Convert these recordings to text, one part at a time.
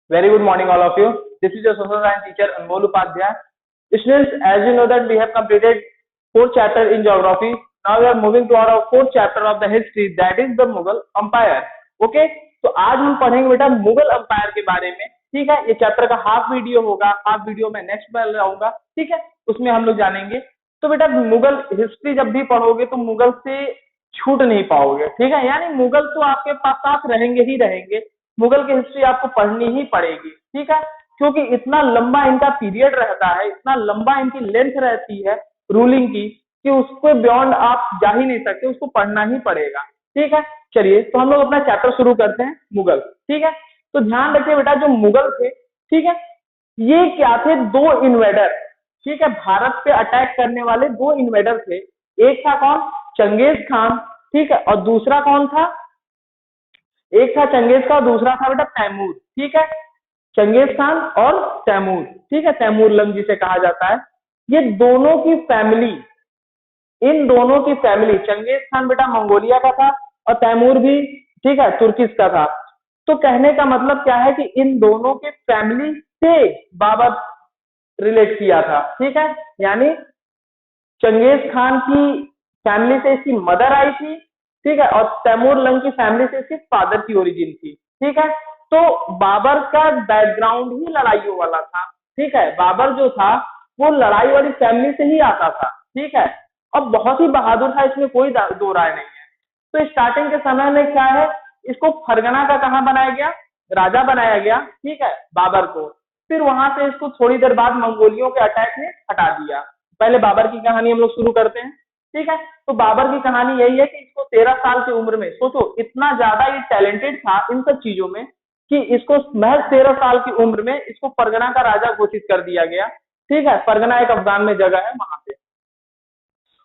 Very good morning, all of you. This is your social science teacher Anmol Upadhyay. Students, as you know that we have completed fourth chapter in geography. Now we are moving to our fourth chapter of the history, that is the Mughal Empire. Okay? तो आज हम पढ़ेंगे बेटा Mughal umpire के बारे में. ठीक है, ये चैप्टर का हाफ वीडियो होगा, हाफ वीडियो में नेक्स्ट में लाऊंगा. ठीक है, उसमें हम लोग जानेंगे. तो बेटा मुगल हिस्ट्री जब भी पढ़ोगे तो मुगल से छूट नहीं पाओगे. ठीक है, यानी मुगल तो आपके पास साथ रहेंगे ही रहेंगे. मुगल की हिस्ट्री आपको पढ़नी ही पड़ेगी. ठीक है, क्योंकि इतना लंबा इनका पीरियड रहता है, इतना लंबा इनकी लेंथ रहती है रूलिंग की, कि उसको बियॉन्ड आप जा ही नहीं सकते, उसको पढ़ना ही पड़ेगा. ठीक है, चलिए तो हम लोग अपना चैप्टर शुरू करते हैं मुगल. ठीक है, तो ध्यान रखिए बेटा जो मुगल थे, ठीक है, ये क्या थे? दो इन्वेडर. ठीक है, भारत पे अटैक करने वाले दो इन्वेडर थे. एक था कौन? Genghis Khan. ठीक है, और दूसरा कौन था? एक था चंगेज का और दूसरा था बेटा तैमूर. ठीक है, चंगेज खान और तैमूर. ठीक है, तैमूर लंग जिसे कहा जाता है. ये दोनों की फैमिली, इन दोनों की फैमिली, चंगेज खान बेटा मंगोलिया का था और तैमूर भी, ठीक है, तुर्किश का था. तो कहने का मतलब क्या है कि इन दोनों के फैमिली से बाबर रिलेट किया था. ठीक है, यानी चंगेज खान की फैमिली से इसकी मदर आई थी. ठीक है, और तैमूर लंग की फैमिली से इसके फादर की ओरिजिन थी. ठीक है, तो बाबर का बैकग्राउंड ही लड़ाइयों वाला था. ठीक है, बाबर जो था वो लड़ाई वाली फैमिली से ही आता था. ठीक है, और बहुत ही बहादुर था, इसमें कोई दो राय नहीं है. तो स्टार्टिंग के समय में क्या है, इसको फरगना का कहां बनाया गया? राजा बनाया गया. ठीक है, बाबर को. फिर वहां से इसको थोड़ी देर बाद मंगोलियों के अटैक ने हटा दिया. पहले बाबर की कहानी हम लोग शुरू करते हैं. ठीक है, तो बाबर की कहानी यही है कि इसको 13 साल की उम्र में, सोचो इतना ज्यादा ये टैलेंटेड था इन सब चीजों में, कि इसको महज 13 साल की उम्र में इसको परगना का राजा घोषित कर दिया गया. ठीक है, परगना एक अफगान में जगह है वहां पे.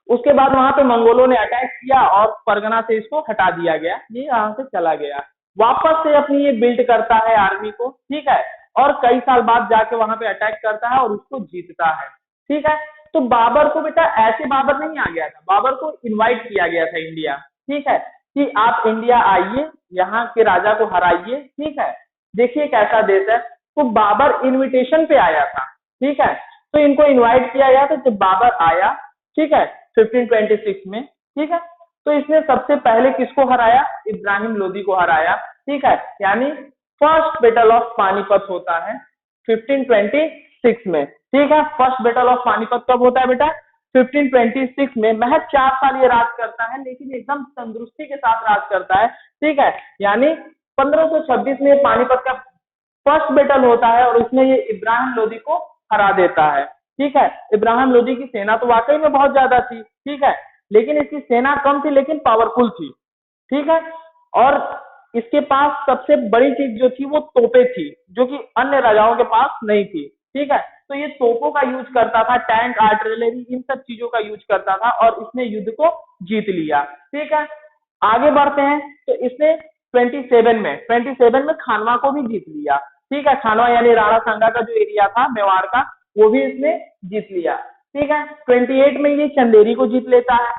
उसके बाद वहां पे मंगोलों ने अटैक किया और परगना से इसको हटा दिया गया. ये यहाँ से चला गया, वापस से अपनी ये बिल्ड करता है आर्मी को. ठीक है, और कई साल बाद जाके वहां पे अटैक करता है और उसको जीतता है. ठीक है, तो बाबर को बेटा ऐसे बाबर नहीं आ गया था, बाबर को इनवाइट किया गया था इंडिया. ठीक है, कि आप इंडिया आइए, यहाँ के राजा को हराइए. ठीक है, देखिए कैसा देश है. तो बाबर इनविटेशन पे आया था. ठीक है, तो इनको इनवाइट किया गया था. जब बाबर आया, ठीक है, 1526 में, ठीक है, तो इसने सबसे पहले किसको हराया? इब्राहिम लोदी को हराया. ठीक है, यानी फर्स्ट बैटल ऑफ पानीपत होता है 1526 में. ठीक है, फर्स्ट बैटल ऑफ पानीपत कब होता है बेटा? 1526 में. महज 4 साल ये राज करता है, लेकिन एकदम तंदुरुस्ती के साथ राज करता है. ठीक है, यानी 1526 में पानीपत का फर्स्ट बैटल होता है और उसमें ये इब्राहिम लोदी को हरा देता है. ठीक है, इब्राहिम लोदी की सेना तो वाकई में बहुत ज्यादा थी. ठीक है, लेकिन इसकी सेना कम थी लेकिन पावरफुल थी. ठीक है, और इसके पास सबसे बड़ी चीज जो थी वो तोपें थी, जो कि अन्य राजाओं के पास नहीं थी. ठीक है, तो ये तोपों का यूज करता था, टैंक, आर्टिलरी, इन सब चीजों का यूज करता था और इसने युद्ध को जीत लिया. ठीक है, आगे बढ़ते हैं. तो इसने 27 में खानवा को भी जीत लिया. ठीक है, खानवा यानी राणा सांगा का जो एरिया था मेवाड़ का, वो भी इसने जीत लिया. ठीक है, 28 में ये चंदेरी को जीत लेता है.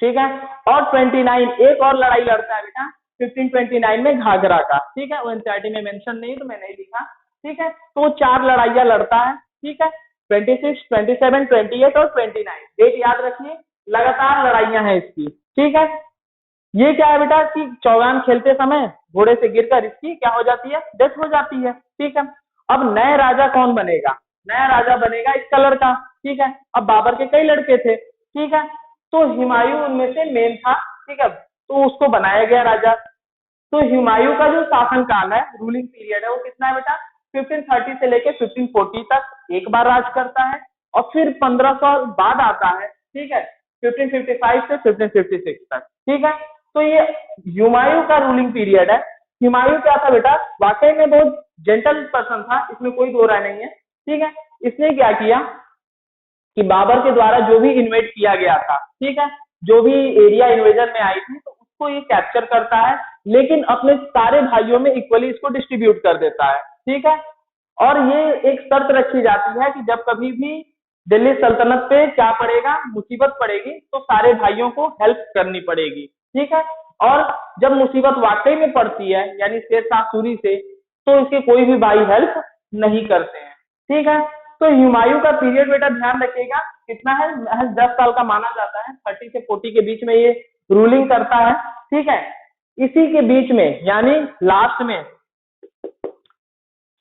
ठीक है, और 29 एक और लड़ाई लड़ता है बेटा 1529 में घाघरा का. ठीक है, वो एनसीईआरटी में मेंशन नहीं तो मैं नहीं लिखा. ठीक है, तो 4 लड़ाइयां लड़ता है. ठीक है, 26, 27, 28 और 29. डेट याद रखिए, लगातार लड़ाइयां हैं इसकी. ठीक है, ये क्या है बेटा कि चौगान खेलते समय घोड़े से गिरकर इसकी क्या हो जाती है? डेथ हो जाती है. ठीक है, अब नए राजा कौन बनेगा? नया राजा बनेगा इसका लड़का. ठीक है, अब बाबर के कई लड़के थे. ठीक है, तो हुमायूं उनमें से मेन था. ठीक है, तो उसको बनाया गया राजा. तो हुमायूं का जो शासन काल है, रूलिंग पीरियड है, वो कितना है बेटा? 1530 से लेके 1540 तक एक बार राज करता है और फिर 1500 बाद आता है. ठीक है, 1555 से 1556 तक. ठीक है, तो ये हुमायूं का रूलिंग पीरियड है. हुमायूं क्या था बेटा? वाकई में बहुत जेंटल पर्सन था, इसमें कोई दो राय नहीं है. ठीक है, इसने क्या किया कि बाबर के द्वारा जो भी इन्वेट किया गया था, ठीक है, जो भी एरिया इन्वेजन में आई थी, तो उसको ये कैप्चर करता है, लेकिन अपने सारे भाइयों में इक्वली इसको डिस्ट्रीब्यूट कर देता है. ठीक है, और ये एक शर्त रखी जाती है कि जब कभी भी दिल्ली सल्तनत पे क्या पड़ेगा, मुसीबत पड़ेगी, तो सारे भाइयों को हेल्प करनी पड़ेगी. ठीक है, और जब मुसीबत वाकई में पड़ती है, यानी शेरशाह सूरी से तो इसके कोई भी भाई हेल्प नहीं करते हैं। ठीक है, तो हुमायूं का पीरियड बेटा ध्यान रखिएगा कितना है, महज 10 साल का माना जाता है। 30 से 40 के बीच में ये रूलिंग करता है। ठीक है, इसी के बीच में यानी लास्ट में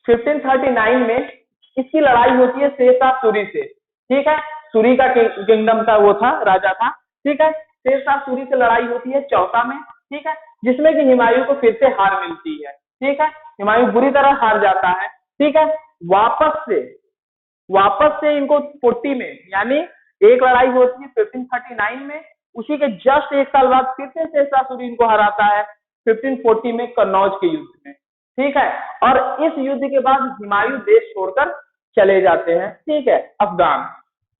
1539 में इसकी लड़ाई होती है शेरशाह सूरी से। ठीक है, सूरी का किंगडम का वो था, राजा था। ठीक है, शेरशाह सूरी से लड़ाई होती है चौसा में। ठीक है, जिसमें कि हुमायूं को फिर से हार मिलती है। ठीक है, हुमायूं बुरी तरह हार जाता है। ठीक है, वापस से इनको 40 में यानी एक लड़ाई होती है 1539 में, उसी के जस्ट एक साल बाद फिर से शेरशाह सूरी इनको हराता है 1540 में कन्नौज के युद्ध में। ठीक है, और इस युद्ध के बाद हुमायूं देश छोड़कर चले जाते हैं। ठीक है, अफगान,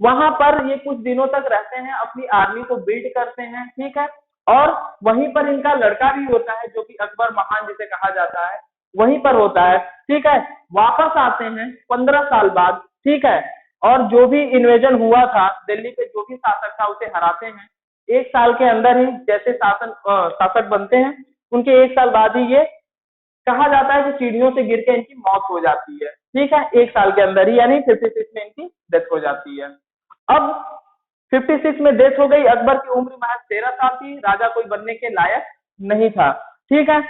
वहां पर ये कुछ दिनों तक रहते हैं, अपनी आर्मी को बिल्ड करते हैं। ठीक है, और वहीं पर इनका लड़का भी होता है जो कि अकबर महान जिसे कहा जाता है, वहीं पर होता है। ठीक है, वापस आते हैं 15 साल बाद। ठीक है, और जो भी इन्वेजन हुआ था दिल्ली पे, जो भी शासक था उसे हराते हैं। एक साल के अंदर ही जैसे शासक बनते हैं, उनके एक साल बाद ही ये कहा जाता है कि सीढ़ियों से गिर के इनकी मौत हो जाती है। ठीक है, एक साल के अंदर ही यानी 56 में इनकी डेथ हो जाती है। अब 56 में डेथ हो गई, अकबर की उम्र महज 13 साल थी, राजा कोई बनने के लायक नहीं था। ठीक है,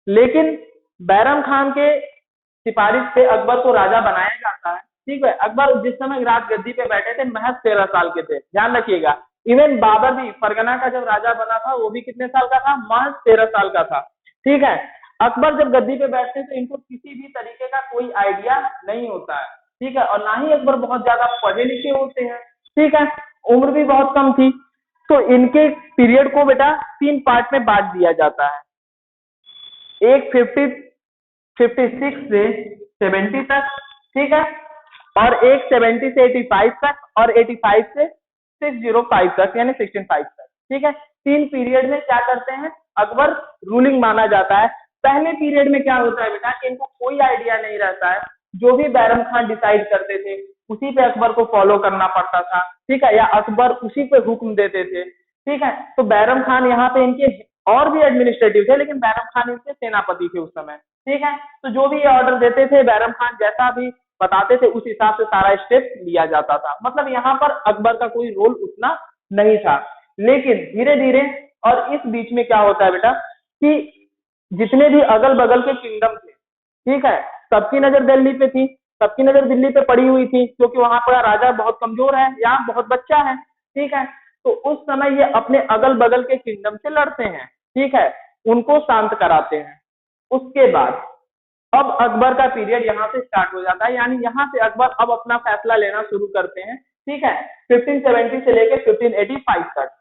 लेकिन बैरम खान के सिफारिश से अकबर को राजा बनाया जाता है। ठीक है, अकबर जिस समय राज गद्दी पे बैठे थे महज 13 साल के थे, ध्यान रखिएगा। इवन बाबर भी फरगना का जब राजा बना था वो भी कितने साल का था, महज 13 साल का था। ठीक है, अकबर जब गद्दी पे बैठते हैं तो इनको किसी भी तरीके का कोई आइडिया नहीं होता है। ठीक है, और ना ही अकबर बहुत ज्यादा पढ़े लिखे होते हैं। ठीक है, उम्र भी बहुत कम थी, तो इनके पीरियड को बेटा 3 पार्ट में बांट दिया जाता है। एक 56 से 70 तक। ठीक है, और एक 70 से 85 तक, और 85 से 605 तक यानी 1605 तक। ठीक है, 3 पीरियड में क्या करते हैं, अकबर रूलिंग माना जाता है। पहले पीरियड में क्या होता है बेटा कि इनको कोई आइडिया नहीं रहता है, जो भी बैरम खान डिसाइड करते थे उसी पे अकबर को फॉलो करना पड़ता था। ठीक है, या अकबर उसी पे हुक्म देते थे। ठीक है, तो बैरम खान यहाँ पे इनके और भी एडमिनिस्ट्रेटिव थे, लेकिन बैरम खान इनके सेनापति थे उस समय। ठीक है, तो जो भी ऑर्डर देते थे बैरम खान जैसा भी बताते थे उस हिसाब से सारा स्टेप लिया जाता था। मतलब यहाँ पर अकबर का कोई रोल उतना नहीं था। लेकिन धीरे धीरे, और इस बीच में क्या होता है बेटा कि जितने भी अगल बगल के किंगडम थे, ठीक है, सबकी नजर दिल्ली पे थी, सबकी नजर दिल्ली पे पड़ी हुई थी, क्योंकि वहां पर राजा बहुत कमजोर है या बहुत बच्चा है। ठीक है, तो उस समय ये अपने अगल बगल के किंगडम से लड़ते हैं। ठीक है, उनको शांत कराते हैं। उसके बाद अब अकबर का पीरियड यहाँ से स्टार्ट हो जाता है, यानी यहाँ से अकबर अब अपना फैसला लेना शुरू करते हैं। ठीक है, 1570 से लेकर 1585 तक।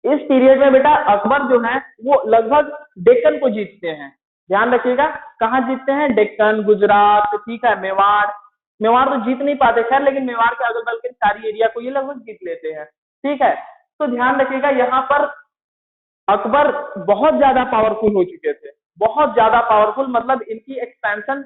इस पीरियड में बेटा अकबर जो है वो लगभग डेक्कन को जीतते हैं। ध्यान रखिएगा, कहाँ जीतते हैं, डेक्कन, गुजरात, ठीक है, मेवाड़। मेवाड़ तो जीत नहीं पाते खैर, लेकिन मेवाड़ के अगल बगल के सारी एरिया को ये लगभग जीत लेते हैं। ठीक है, तो ध्यान रखिएगा यहाँ पर अकबर बहुत ज्यादा पावरफुल हो चुके थे, बहुत ज्यादा पावरफुल, मतलब इनकी एक्सपेंशन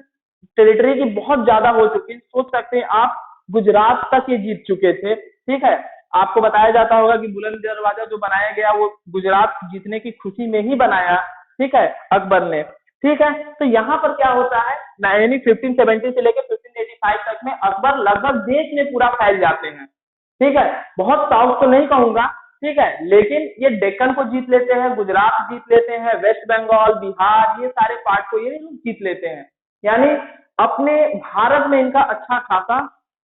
टेरिटरी की बहुत ज्यादा हो चुकी है। सोच सकते हैं आप, गुजरात तक ये जीत चुके थे। ठीक है, आपको बताया जाता होगा कि बुलंद दरवाजा जो बनाया गया वो गुजरात जीतने की खुशी में ही बनाया। ठीक है, अकबर ने। ठीक है, तो यहाँ पर क्या होता है, यानी 1570 से लेकर 1585 तक में अकबर लगभग देश में पूरा फैल जाते हैं। ठीक है, बहुत साउथ तो नहीं कहूंगा, ठीक है, लेकिन ये डेक्कन को जीत लेते हैं, गुजरात जीत लेते हैं, वेस्ट बंगाल, बिहार, ये सारे पार्ट को ये जीत लेते हैं। यानी अपने भारत में इनका अच्छा खासा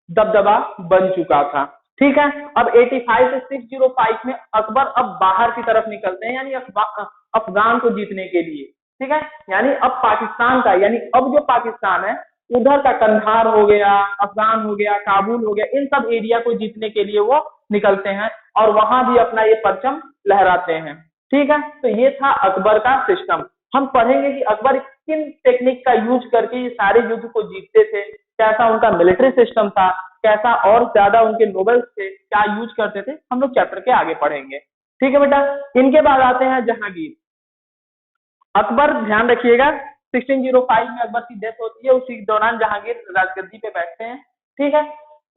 दबदबा बन चुका था। ठीक है, अब 85 से 605 में अकबर अब बाहर की तरफ निकलते हैं, यानी अफगान को जीतने के लिए। ठीक है, यानी अब पाकिस्तान का, यानी अब जो पाकिस्तान है उधर का कंधार हो गया, अफगान हो गया, काबुल हो गया, इन सब एरिया को जीतने के लिए वो निकलते हैं और वहां भी अपना ये परचम लहराते हैं। ठीक है, तो ये था अकबर का सिस्टम। हम पढ़ेंगे कि अकबर किन टेक्निक का यूज करके ये सारे युद्ध को जीतते थे, कैसा उनका मिलिट्री सिस्टम था, कैसा और ज्यादा उनके नोबल्स थे, क्या यूज करते थे, हम लोग चैप्टर के आगे पढ़ेंगे। ठीक है बेटा, इनके बाद आते हैं जहांगीर। अकबर, ध्यान रखिएगा, 1605 में अकबर की डेथ होती है, उसी दौरान जहांगीर राजगद्दी पे बैठते हैं। ठीक है,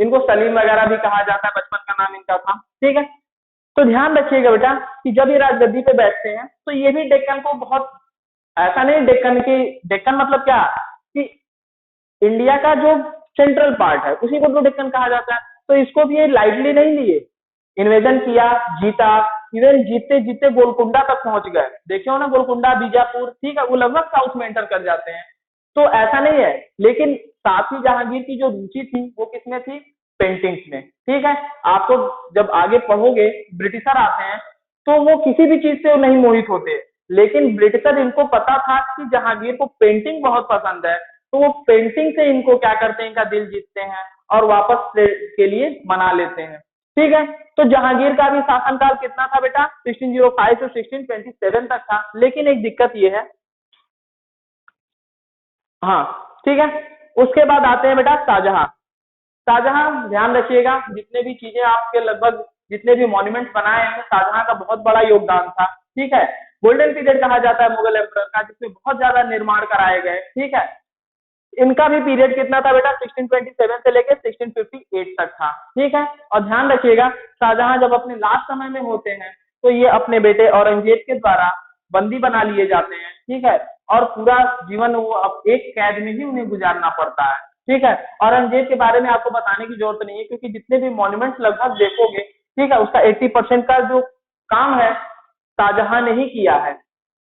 इनको सलीम वगैरह भी कहा जाता है, बचपन का नाम इनका था। ठीक है, तो ध्यान रखिएगा बेटा कि जब ये राजगद्दी पे बैठते हैं तो ये भी डेक्कन को बहुत ऐसा नहीं डेक्कन की, डेक्कन मतलब क्या कि इंडिया का जो सेंट्रल पार्ट है उसी को तो डेक्कन कहा जाता है। तो इसको भी ये लाइटली नहीं लिए, इन्वेजन किया, जीता, इवन जीतते जीतते गोलकुंडा तक पहुंच गए। देखे हो ना गोलकुंडा, बीजापुर, ठीक है, वो लगभग साउथ में एंटर कर जाते हैं। तो ऐसा नहीं है, लेकिन साथ ही जहांगीर की जो रुचि थी वो किसमें थी, पेंटिंग्स में। ठीक है, आपको जब आगे पढ़ोगे ब्रिटिशर आते हैं तो वो किसी भी चीज से नहीं मोहित होते, लेकिन ब्रिटिशर इनको पता था कि जहांगीर को पेंटिंग बहुत पसंद है, तो वो पेंटिंग से इनको क्या करते हैं, इनका दिल जीतते हैं और वापस के लिए मना लेते हैं। ठीक है, तो जहांगीर का भी शासनकाल कितना था बेटा, 1605 से 1627 तक था। लेकिन एक दिक्कत ये है, हाँ ठीक है, उसके बाद आते हैं बेटा शाहजहां। शाहजहां ध्यान रखिएगा, जितने भी चीजें आपके लगभग जितने भी मॉन्यूमेंट्स बनाए हैं शाहजहां का बहुत बड़ा योगदान था। ठीक है, गोल्डन पीरियड कहा जाता है मुगल एम्परर का, जिसमें बहुत ज्यादा निर्माण कराए गए। ठीक है, इनका भी पीरियड कितना था बेटा, 1627 से लेकर 1658 तक था। ठीक है, और ध्यान रखिएगा शाहजहां जब अपने लास्ट समय में होते हैं तो ये अपने बेटे औरंगजेब के द्वारा बंदी बना लिए जाते हैं। ठीक है, और पूरा जीवन वो अब एक कैद में ही उन्हें गुजारना पड़ता है। ठीक है, औरंगजेब के बारे में आपको बताने की जरूरत नहीं है, क्योंकि जितने भी मॉन्यूमेंट्स लगभग देखोगे, ठीक है, उसका 80% का जो काम है शाहजहां ने ही किया है।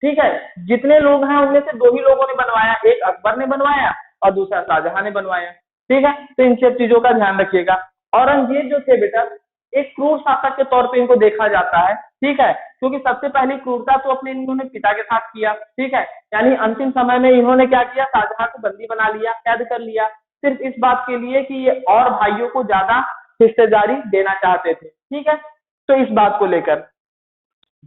ठीक है, जितने लोग हैं उनमें से दो ही लोगों ने बनवाया, एक अकबर ने बनवाया और दूसरा शाहजहां ने बनवाया। ठीक है, तो इन सब चीजों का ध्यान रखिएगा। औरंगजेब जो थे बेटा एक क्रूर शासक के तौर पे इनको देखा जाता है। ठीक है, क्योंकि सबसे पहली क्रूरता तो अपने इन्होंने पिता के साथ किया। ठीक है, यानी अंतिम समय में इन्होंने क्या किया, शाहजहां को बंदी बना लिया, कैद कर लिया, सिर्फ इस बात के लिए कि ये और भाइयों को ज्यादा हिस्सेदारी देना चाहते थे। ठीक है, तो इस बात को लेकर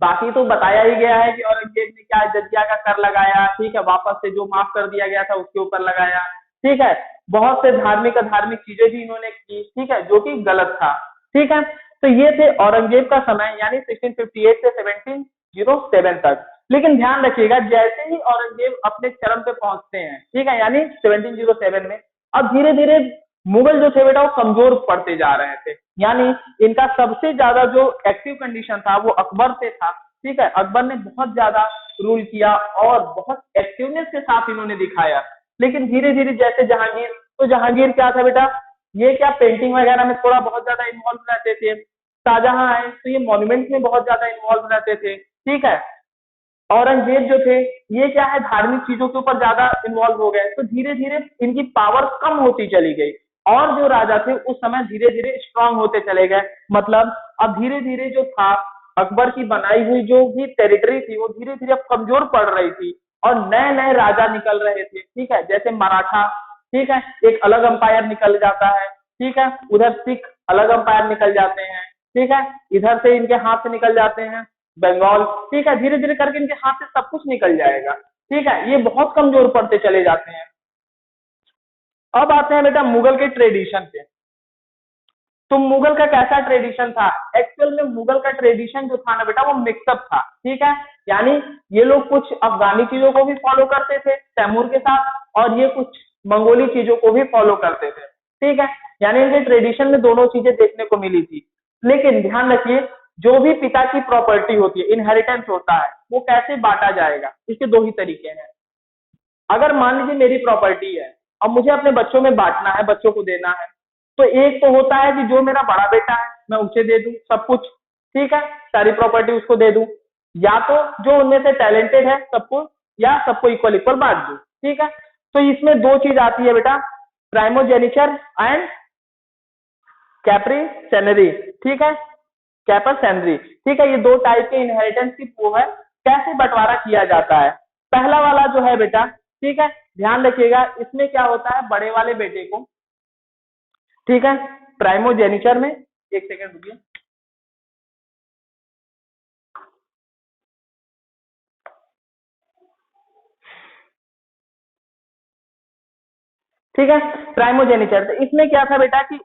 बाकी तो बताया ही गया है कि औरंगजेब ने क्या जजिया का कर लगाया। ठीक है, वापस से जो माफ कर दिया गया था उसके ऊपर लगाया। ठीक है, बहुत से धार्मिक अधार्मिक चीजें भी इन्होंने की। ठीक है, जो कि गलत था। ठीक है, तो ये थे औरंगजेब का समय, यानी 1658 से 1707 तक। लेकिन ध्यान रखिएगा, जैसे ही औरंगजेब अपने चरम पे पहुंचते हैं, ठीक है, यानी 1707 में, अब धीरे धीरे मुगल जो थे बेटा वो कमजोर पड़ते जा रहे थे। यानी इनका सबसे ज्यादा जो एक्टिव कंडीशन था वो अकबर से था। ठीक है, अकबर ने बहुत ज्यादा रूल किया और बहुत एक्टिवनेस के साथ इन्होंने दिखाया। लेकिन धीरे धीरे जैसे जहांगीर, तो जहांगीर क्या था बेटा, ये क्या पेंटिंग वगैरह में थोड़ा बहुत ज्यादा इन्वॉल्व रहते थे। शाहजहां आए तो ये मॉन्यूमेंट में बहुत ज्यादा इन्वॉल्व रहते थे। ठीक है, औरंगजेब जो थे ये क्या है, धार्मिक चीजों के ऊपर ज्यादा इन्वॉल्व हो गए, तो धीरे धीरे इनकी पावर कम होती चली गई और जो राजा थे उस समय धीरे धीरे स्ट्रांग होते चले गए। मतलब अब धीरे धीरे जो था अकबर की बनाई हुई जो भी टेरिटरी थी वो धीरे धीरे अब कमजोर पड़ रही थी और नए नए राजा निकल रहे थे। ठीक है, जैसे मराठा, ठीक है, एक अलग अंपायर निकल जाता है। ठीक है, उधर सिख अलग अंपायर निकल जाते हैं। ठीक है, इधर से इनके हाथ से निकल जाते हैं बंगाल। ठीक है, धीरे धीरे करके इनके हाथ से सब कुछ निकल जाएगा। ठीक है, ये बहुत कमजोर पड़ते चले जाते हैं। अब आते हैं बेटा मुगल के ट्रेडिशन पे। तो मुगल का कैसा ट्रेडिशन था, एक्चुअल में मुगल का ट्रेडिशन जो था ना बेटा वो मिक्सअप था। ठीक है, यानी ये लोग कुछ अफगानी चीजों को भी फॉलो करते थे तैमूर के साथ, और ये कुछ मंगोली चीजों को भी फॉलो करते थे। ठीक है, यानी इनके ट्रेडिशन में दोनों चीजें देखने को मिली थी। लेकिन ध्यान रखिए, जो भी पिता की प्रॉपर्टी होती है, इनहेरिटेंस होता है, वो कैसे बांटा जाएगा, इसके दो ही तरीके हैं। अगर मान लीजिए मेरी प्रॉपर्टी है, अब मुझे अपने बच्चों में बांटना है, बच्चों को देना है, तो एक तो होता है कि जो मेरा बड़ा बेटा है मैं उसे दे दूं सब कुछ। ठीक है, सारी प्रॉपर्टी उसको दे दूं, या तो जो उनमें से टैलेंटेड है सबको, या सबको इक्वल इक्वल बांट दूं। ठीक है, तो इसमें दो चीज आती है बेटा, प्राइमोजेनिचर एंड कैप्रीसेनरी। ठीक है, कैपर-सेनरी। ठीक है, ये दो टाइप के इनहेरिटेंस की वो है, कैसे बंटवारा किया जाता है। पहला वाला जो है बेटा, ठीक है, ध्यान रखिएगा, इसमें क्या होता है, बड़े वाले बेटे को, ठीक है, प्राइमोजेनिचर में, एक सेकंड रुकिए, ठीक है, प्राइमोजेनिचर, तो इसमें क्या था बेटा कि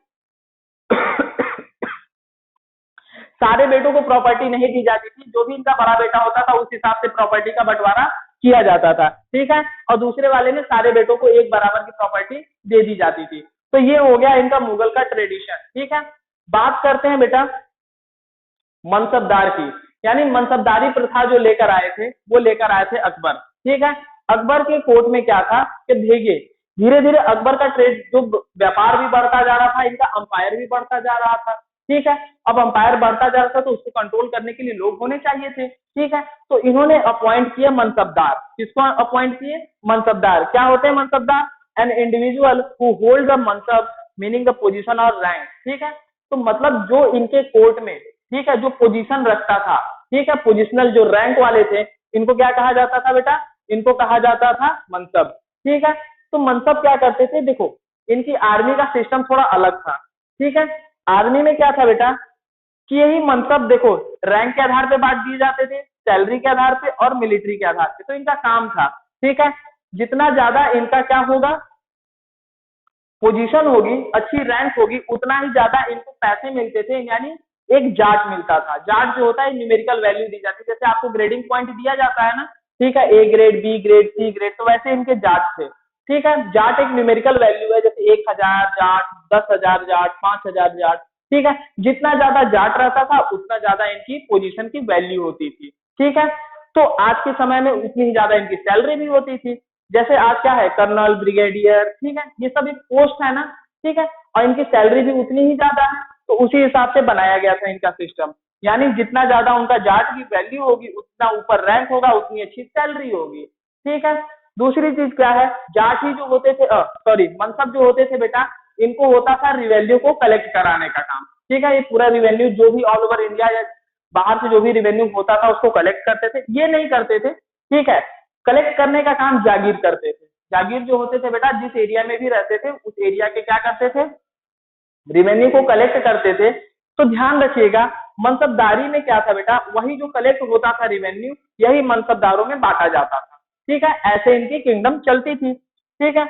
सारे बेटों को प्रॉपर्टी नहीं दी जाती थी, जो भी इनका बड़ा बेटा होता था उस हिसाब से प्रॉपर्टी का बंटवारा किया जाता था। ठीक है, और दूसरे वाले में सारे बेटों को एक बराबर की प्रॉपर्टी दे दी जाती थी। तो ये हो गया इनका मुगल का ट्रेडिशन। ठीक है, बात करते हैं बेटा मनसबदार की, यानी मनसबदारी प्रथा जो लेकर आए थे वो लेकर आए थे अकबर। ठीक है। अकबर के कोर्ट में क्या था कि देखिए धीरे धीरे अकबर का ट्रेड जो व्यापार भी बढ़ता जा रहा था, इनका अंपायर भी बढ़ता जा रहा था, ठीक है। अब अंपायर बढ़ता जा रहा था तो उसको कंट्रोल करने के लिए लोग होने चाहिए थे, ठीक है। तो इन्होंने अपॉइंट किया मनसबदार। किसको अपॉइंट किए? मनसबदार। क्या होते हैं मनसबदार? An individual who hold the मनसब मीनिंग द पोजीशन और रैंक, ठीक है। तो मतलब जो इनके कोर्ट में, ठीक है, जो पोजीशन रखता था, ठीक है, पोजिशनल जो रैंक वाले थे, इनको क्या कहा जाता था बेटा? इनको कहा जाता था मनसब, ठीक है। तो मनसब क्या करते थे? देखो इनकी आर्मी का सिस्टम थोड़ा अलग था, ठीक है। आर्मी में क्या था बेटा कि यही मनसब देखो रैंक के आधार पे बांट दिए जाते थे, सैलरी के आधार पे और मिलिट्री के आधार पे। तो इनका काम था, ठीक है, जितना ज्यादा इनका क्या होगा, पोजीशन होगी, अच्छी रैंक होगी, उतना ही ज्यादा इनको पैसे मिलते थे, यानी एक जाट मिलता था। जाट जो होता है न्यूमेरिकल वैल्यू दी जाती है, जैसे आपको ग्रेडिंग पॉइंट दिया जाता है ना, ठीक है, A grade, B grade, C grade, तो वैसे इनके जाट थे, ठीक है। जाट एक न्यूमेरिकल वैल्यू है, जैसे 1000 जाट, 10,000 जाट, 5,000 जाट, ठीक है। जितना ज्यादा जाट रहता था उतना ज्यादा इनकी पोजीशन की वैल्यू होती थी, ठीक है। तो आज के समय में उतनी ही ज्यादा इनकी सैलरी भी होती थी। जैसे आज क्या है, कर्नल, ब्रिगेडियर, ठीक है, ये सब एक पोस्ट है ना, ठीक है, और इनकी सैलरी भी उतनी ही ज्यादा है। तो उसी हिसाब से बनाया गया था इनका सिस्टम, यानी जितना ज्यादा उनका जाट की वैल्यू होगी उतना ऊपर रैंक होगा, उतनी अच्छी सैलरी होगी, ठीक है। दूसरी चीज क्या है, जाट ही जो होते थे, सॉरी, मनसब जो होते थे बेटा, इनको होता था रिवेन्यू को कलेक्ट कराने का काम, ठीक है। ये पूरा रिवेन्यू जो भी ऑल ओवर इंडिया या बाहर से जो भी रिवेन्यू होता था उसको कलेक्ट करते थे। ये नहीं करते थे, ठीक है, कलेक्ट करने का काम जागीर करते थे। जागीर जो होते थे बेटा, जिस एरिया में भी रहते थे उस एरिया के क्या करते थे, रिवेन्यू को कलेक्ट करते थे। तो ध्यान रखिएगा, मनसबदारी में क्या था बेटा, वही जो कलेक्ट होता था रिवेन्यू, यही मनसबदारों में बांटा जाता था, ठीक है। ऐसे इनकी किंगडम चलती थी, ठीक है।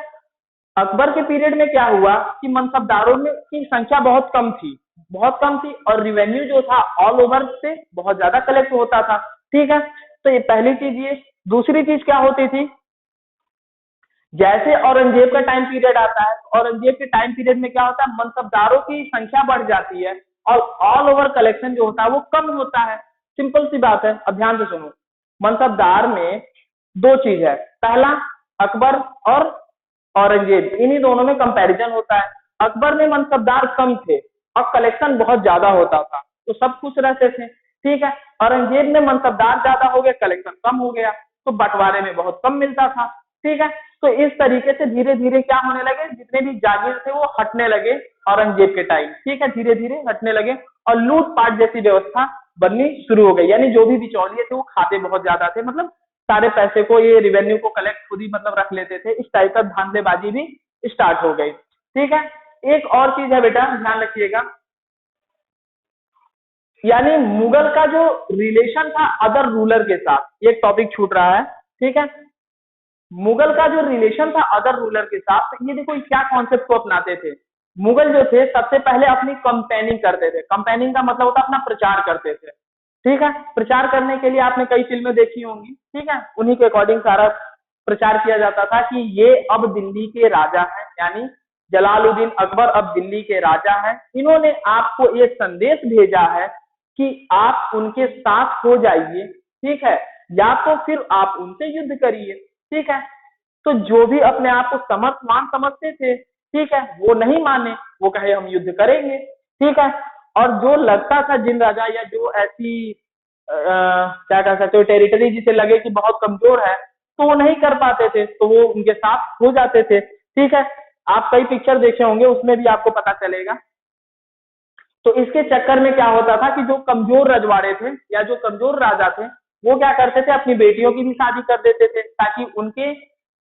अकबर के पीरियड में क्या हुआ कि मनसबदारों में की संख्या बहुत कम थी, बहुत कम थी, और रिवेन्यू जो था ऑल ओवर से बहुत ज्यादा कलेक्ट होता था, ठीक है। तो ये पहली चीज, ये दूसरी चीज क्या होती थी, जैसे औरंगजेब का टाइम पीरियड आता है, औरंगजेब के टाइम पीरियड में क्या होता है, मनसबदारों की संख्या बढ़ जाती है और ऑल ओवर कलेक्शन जो होता है वो कम होता है। सिंपल सी बात है, अब ध्यान से सुनो। मनसबदार में दो चीज है, पहला अकबर और औरंगजेब, इन्हीं दोनों में कंपैरिजन होता है। अकबर में मनसबदार कम थे और कलेक्शन बहुत ज्यादा होता था, तो सब खुश रहते थे, ठीक है। औरंगजेब में मनसबदार ज्यादा हो गए, कलेक्शन कम हो गया, तो बंटवारे में बहुत कम मिलता था, ठीक है। तो इस तरीके से धीरे धीरे क्या होने लगे, जितने भी जागीर थे वो हटने लगे औरंगजेब के टाइम, ठीक है, धीरे धीरे हटने लगे और लूटपाट जैसी व्यवस्था बननी शुरू हो गई। यानी जो भी बिचौलिए थे वो खाते बहुत ज्यादा थे, मतलब सारे पैसे को, ये रिवेन्यू को कलेक्ट खुद ही मतलब रख लेते थे। इस टाइप का धांधलेबाजी भी स्टार्ट हो गई, ठीक है। एक और चीज है बेटा, ध्यान रखिएगा, यानी मुगल का जो रिलेशन था अदर रूलर के साथ, ये टॉपिक छूट रहा है, ठीक है। मुगल का जो रिलेशन था अदर रूलर के साथ, ये देखो क्या कॉन्सेप्ट को अपनाते थे। मुगल जो थे सबसे पहले अपनी कंपेनिंग करते थे। कंपेनिंग का मतलब होता है अपना प्रचार करते थे, ठीक है। प्रचार करने के लिए आपने कई फिल्में देखी होंगी, ठीक है, उन्हीं के अकॉर्डिंग सारा प्रचार किया जाता था कि ये अब दिल्ली के राजा हैं, यानी जलालुद्दीन अकबर अब दिल्ली के राजा हैं। इन्होंने आपको एक संदेश भेजा है कि आप उनके साथ हो जाइए, ठीक है, या तो फिर आप उनसे युद्ध करिए, ठीक है। तो जो भी अपने आप को समर्थमान समझते थे, ठीक है, वो नहीं माने, वो कहे हम युद्ध करेंगे, ठीक है। और जो लगता था जिन राजा या जो ऐसी क्या कह सकते हो टेरिटरी जिसे लगे कि बहुत कमजोर है, तो वो नहीं कर पाते थे, तो वो उनके साथ हो जाते थे, ठीक है। आप कई पिक्चर देखे होंगे, उसमें भी आपको पता चलेगा। तो इसके चक्कर में क्या होता था कि जो कमजोर रजवाड़े थे या जो कमजोर राजा थे, वो क्या करते थे, अपनी बेटियों की भी शादी कर देते थे ताकि उनके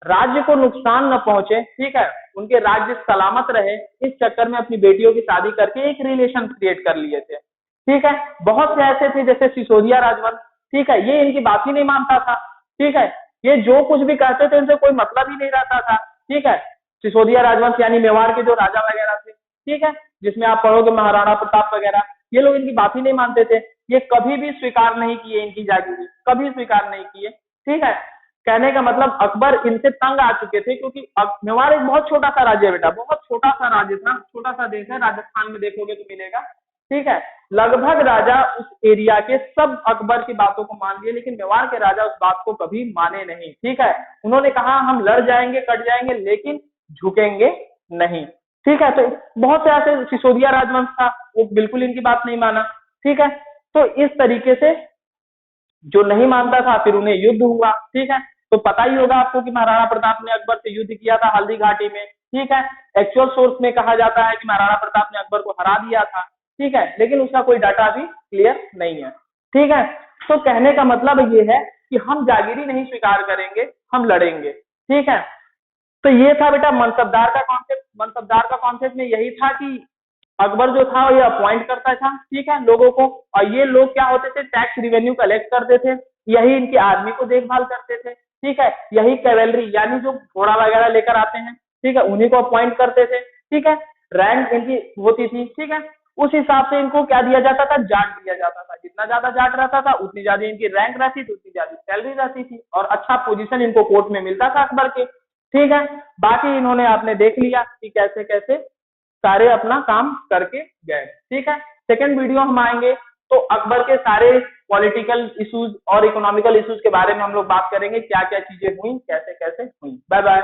राज्य को नुकसान न पहुंचे, ठीक है, उनके राज्य सलामत रहे। इस चक्कर में अपनी बेटियों की शादी करके एक रिलेशन क्रिएट कर लिए थे, ठीक है। बहुत से ऐसे थे जैसे सिसोदिया राजवंश, ठीक है, ये इनकी बात ही नहीं मानता था, ठीक है, ये जो कुछ भी कहते थे इनसे कोई मतलब ही नहीं रहता था, ठीक है। सिसोदिया राजवंश यानी मेवाड़ के जो राजा वगैरह थे, ठीक है, जिसमें आप पढ़ोगे महाराणा प्रताप वगैरह, ये लोग इनकी बात ही नहीं मानते थे। ये कभी भी स्वीकार नहीं किए इनकी जागीरी, कभी स्वीकार नहीं किए, ठीक है। कहने का मतलब अकबर इनसे तंग आ चुके थे, क्योंकि मेवाड़ एक बहुत छोटा सा राज्य है बेटा, बहुत छोटा सा राज्य था, छोटा सा देश है, राजस्थान में देखोगे तो मिलेगा, ठीक है। लगभग राजा उस एरिया के सब अकबर की बातों को मान लिए, लेकिन मेवाड़ के राजा उस बात को कभी माने नहीं। ठीक है, उन्होंने कहा हम लड़ जाएंगे, कट जाएंगे, लेकिन झुकेंगे नहीं। ठीक है, तो बहुत से ऐसे सिसोदिया राजवंश था, वो बिल्कुल इनकी बात नहीं माना। ठीक है, तो इस तरीके से जो नहीं मानता था फिर उन्हें युद्ध हुआ। ठीक है, तो पता ही होगा आपको कि महाराणा प्रताप ने अकबर से युद्ध किया था हल्दी घाटी में। ठीक है, एक्चुअल सोर्स में कहा जाता है कि महाराणा प्रताप ने अकबर को हरा दिया था। ठीक है, लेकिन उसका कोई डाटा अभी क्लियर नहीं है। ठीक है, तो कहने का मतलब ये है कि हम जागीरी नहीं स्वीकार करेंगे, हम लड़ेंगे। ठीक है, तो ये था बेटा मनसबदार का कॉन्सेप्ट। मनसबदार का कॉन्सेप्ट में यही था कि अकबर जो था ये अपॉइंट करता था, ठीक है, लोगों को, और ये लोग क्या होते थे, टैक्स रिवेन्यू कलेक्ट करते थे, यही इनकी आर्मी को देखभाल करते थे। ठीक है, यही कैवेलरी यानी जो घोड़ा वगैरह लेकर आते हैं, ठीक है, उन्हीं को अपॉइंट करते थे। ठीक है, रैंक इनकी होती थी। ठीक है, उस हिसाब से इनको क्या दिया जाता था, जाट दिया जाता था। जितना ज्यादा जाट रहता था उतनी ज्यादा इनकी रैंक रहती थी, उतनी ज्यादा सैलरी रहती थी, और अच्छा पोजीशन इनको कोर्ट में मिलता था अकबर के। ठीक है, बाकी इन्होंने आपने देख लिया कि कैसे कैसे सारे अपना काम करके गए। ठीक है, सेकंड वीडियो हम आएंगे तो अकबर के सारे पॉलिटिकल इश्यूज और इकोनॉमिकल इश्यूज के बारे में हम लोग बात करेंगे, क्या क्या चीजें हुई, कैसे कैसे हुई। Bye bye.